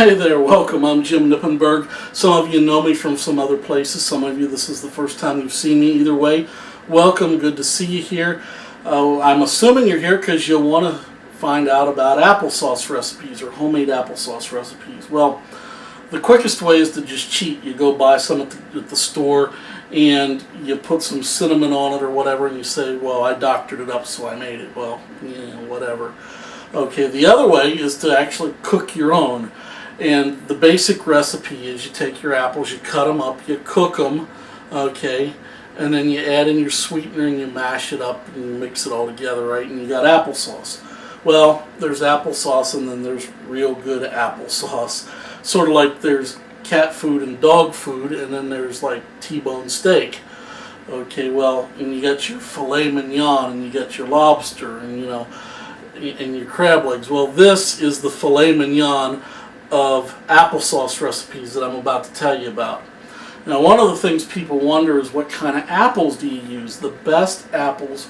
Hey there, welcome. I'm Jim Nippenberg. Some of you know me from some other places. Some of you, this is the first time you've seen me. Either way, welcome. Good to see you here. I'm assuming you're here because you'll want to find out about applesauce recipes or homemade applesauce recipes. Well, the quickest way is to just cheat. You go buy some at the store and you put some cinnamon on it or whatever, and you say, well, I doctored it up so I made it. Well, whatever. Okay, the other way is to actually cook your own. And the basic recipe is you take your apples, you cut them up, you cook them, okay, and then you add in your sweetener and you mash it up and you mix it all together, right, and you got applesauce. Well, there's applesauce and then there's real good applesauce. Sort of like there's cat food and dog food, and then there's like T-bone steak. Okay, well, and you got your filet mignon and you got your lobster and and your crab legs. Well, this is the filet mignon of applesauce recipes that I'm about to tell you about. Now, one of the things people wonder is what kind of apples do you use? The best apples,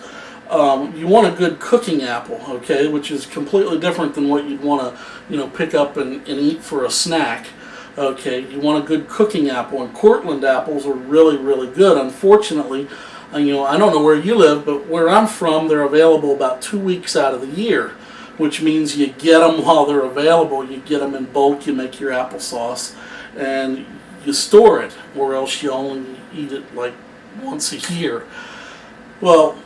you want a good cooking apple, okay, which is completely different than what you'd want to, pick up and eat for a snack. Okay, you want a good cooking apple, and Cortland apples are really, really good. Unfortunately, I don't know where you live, but where I'm from, they're available about 2 weeks out of the year, which means you get them while they're available. You get them in bulk, you make your applesauce, and you store it, or else you only eat it like once a year. Well,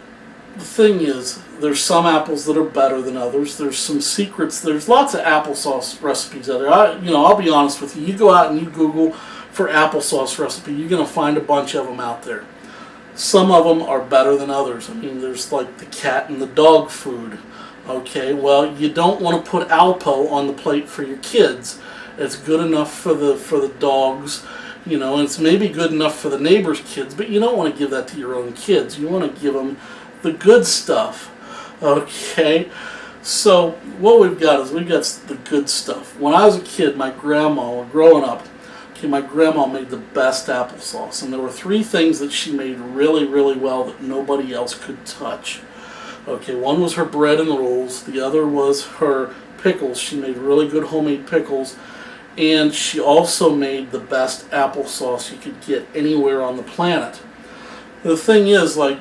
the thing is, there's some apples that are better than others. There's some secrets. There's lots of applesauce recipes out there. I'll be honest with you. You go out and you Google for applesauce recipe, you're going to find a bunch of them out there. Some of them are better than others. I mean, there's like the cat and the dog food. Okay, well, you don't want to put Alpo on the plate for your kids. It's good enough for the dogs, and it's maybe good enough for the neighbor's kids, but you don't want to give that to your own kids. You want to give them the good stuff. Okay, so what we've got is we've got the good stuff. When I was a kid, my grandma, growing up, my grandma made the best applesauce, and there were 3 things that she made really, really well that nobody else could touch. Okay, one was her bread and rolls, the other was her pickles. She made really good homemade pickles, and she also made the best applesauce you could get anywhere on the planet. The thing is, like,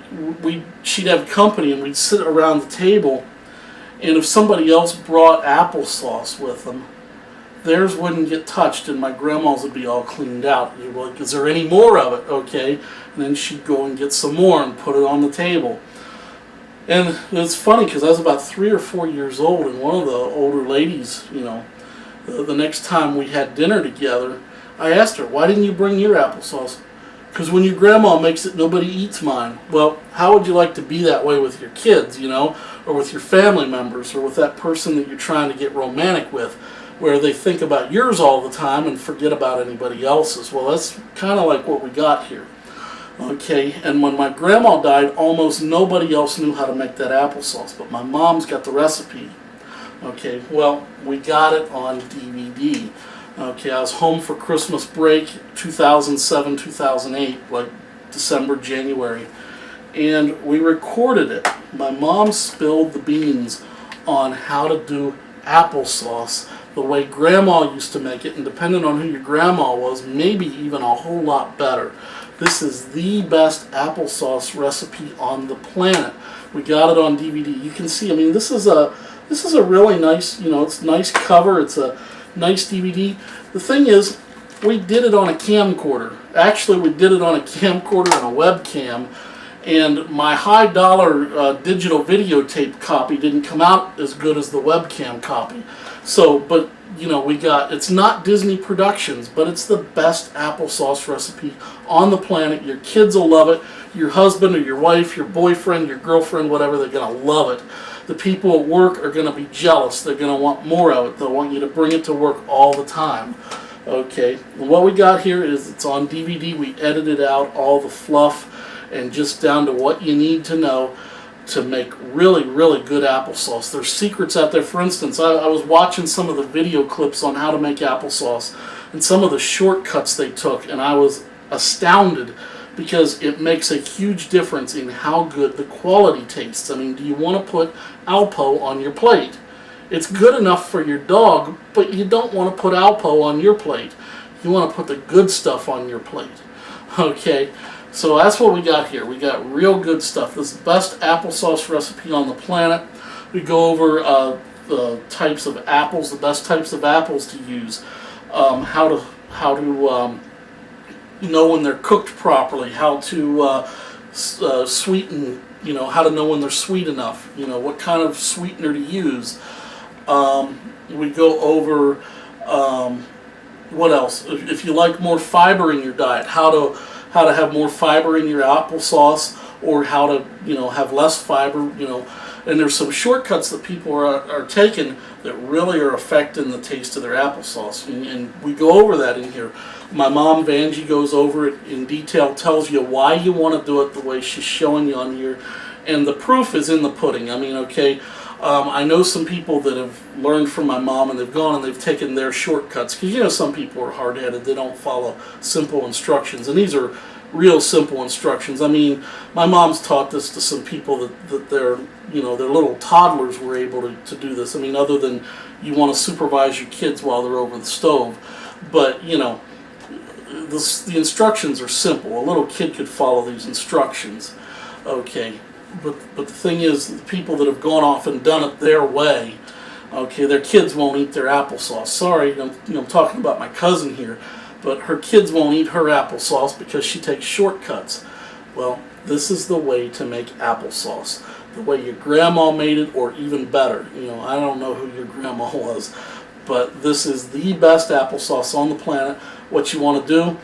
she'd have company and we'd sit around the table, and if somebody else brought applesauce with them, theirs wouldn't get touched and my grandma's would be all cleaned out. You'd be like, is there any more of it? Okay, and then she'd go and get some more and put it on the table. And it's funny because I was about 3 or 4 years old, and one of the older ladies, the next time we had dinner together, I asked her, why didn't you bring your applesauce? Because when your grandma makes it, nobody eats mine. Well, how would you like to be that way with your kids, or with your family members, or with that person that you're trying to get romantic with, where they think about yours all the time and forget about anybody else's? Well, that's kind of like what we got here. Okay, and when my grandma died, almost nobody else knew how to make that applesauce, but my mom's got the recipe. Okay, well, we got it on DVD. Okay, I was home for Christmas break, 2007, 2008, like December, January, and we recorded it. My mom spilled the beans on how to do applesauce the way Grandma used to make it, and depending on who your grandma was, maybe even a whole lot better. This is the best applesauce recipe on the planet. We got it on DVD. You can see, I mean, this is a really nice, it's a nice cover. It's a nice DVD. The thing is, we did it on a camcorder. Actually, we did it on a camcorder and a webcam, and my high dollar digital videotape copy didn't come out as good as the webcam copy. So, but it's not Disney Productions, but it's the best applesauce recipe on the planet. Your kids will love it. Your husband or your wife, your boyfriend, your girlfriend, whatever, they're going to love it. The people at work are going to be jealous. They're going to want more of it. They'll want you to bring it to work all the time. Okay, and what we got here is it's on DVD. We edited out all the fluff and just down to what you need to know to make really, really good applesauce. There's secrets out there. For instance, I was watching some of the video clips on how to make applesauce and some of the shortcuts they took, and I was astounded because it makes a huge difference in how good the quality tastes. I mean, do you want to put Alpo on your plate? It's good enough for your dog, but you don't want to put Alpo on your plate. You want to put the good stuff on your plate. Okay, so that's what we got here. We got real good stuff. This is the best applesauce recipe on the planet. We go over the types of apples, the best types of apples to use, how to know when they're cooked properly, how to sweeten, how to know when they're sweet enough, what kind of sweetener to use. We go over what else? If you like more fiber in your diet, how to have more fiber in your applesauce, or how to have less fiber, And there's some shortcuts that people are taking that really are affecting the taste of their applesauce, and we go over that in here. My mom Vanjie goes over it in detail, tells you why you want to do it the way she's showing you on here, and the proof is in the pudding. I mean, okay. I know some people that have learned from my mom, and they've gone and they've taken their shortcuts, because some people are hard-headed. They don't follow simple instructions, and these are real simple instructions. I mean, my mom's taught this to some people that their little toddlers were able to do this. I mean, other than you want to supervise your kids while they're over the stove, but the instructions are simple. A little kid could follow these instructions. Okay. But the thing is, the people that have gone off and done it their way, okay, their kids won't eat their applesauce. Sorry, I'm talking about my cousin here, but her kids won't eat her applesauce because she takes shortcuts. Well, this is the way to make applesauce, the way your grandma made it, or even better. I don't know who your grandma was, but this is the best applesauce on the planet. What you want to do,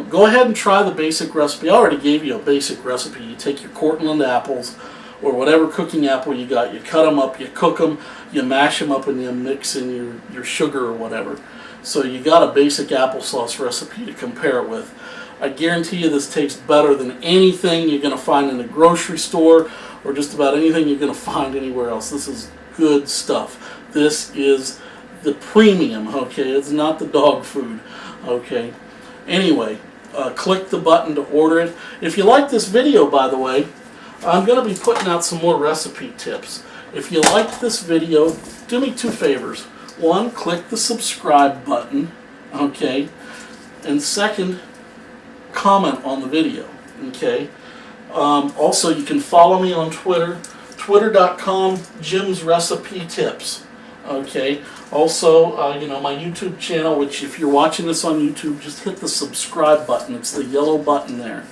go ahead and try the basic recipe. I already gave you a basic recipe. You take your Cortland apples, or whatever cooking apple you got, you cut them up, you cook them, you mash them up, and you mix in your sugar or whatever. So you got a basic applesauce recipe to compare it with. I guarantee you this tastes better than anything you're going to find in the grocery store, or just about anything you're going to find anywhere else. This is good stuff. This is the premium, okay? It's not the dog food, okay? Anyway, click the button to order it. If you like this video, by the way, I'm going to be putting out some more recipe tips. If you liked this video, do me two favors. One, click the subscribe button, okay? And second, comment on the video, okay? Also, you can follow me on Twitter, twitter.com, Jim's Recipe Tips, okay? Also, my YouTube channel, which if you're watching this on YouTube, just hit the subscribe button. It's the yellow button there.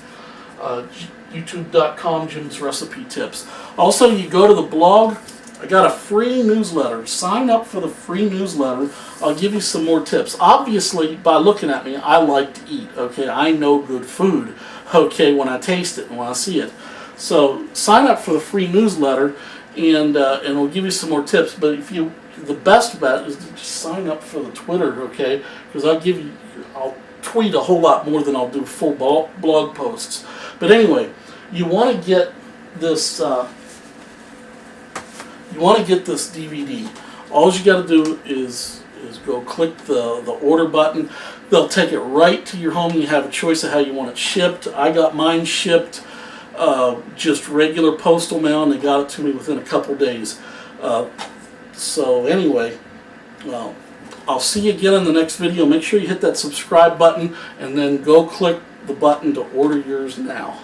YouTube.com, Jim's Recipe Tips. Also, you go to the blog. I got a free newsletter. Sign up for the free newsletter. I'll give you some more tips. Obviously, by looking at me, I like to eat. Okay, I know good food. Okay, when I taste it and when I see it. So sign up for the free newsletter, and we'll give you some more tips. But the best bet is to just sign up for the Twitter, okay? Because I'll tweet a whole lot more than I'll do full blog posts. But anyway, you want to get this. You want to get this DVD. All you got to do is go click the order button. They'll take it right to your home. You have a choice of how you want it shipped. I got mine shipped just regular postal mail, and they got it to me within a couple days. So anyway, well, I'll see you again in the next video. Make sure you hit that subscribe button, and then go click the button to order yours now.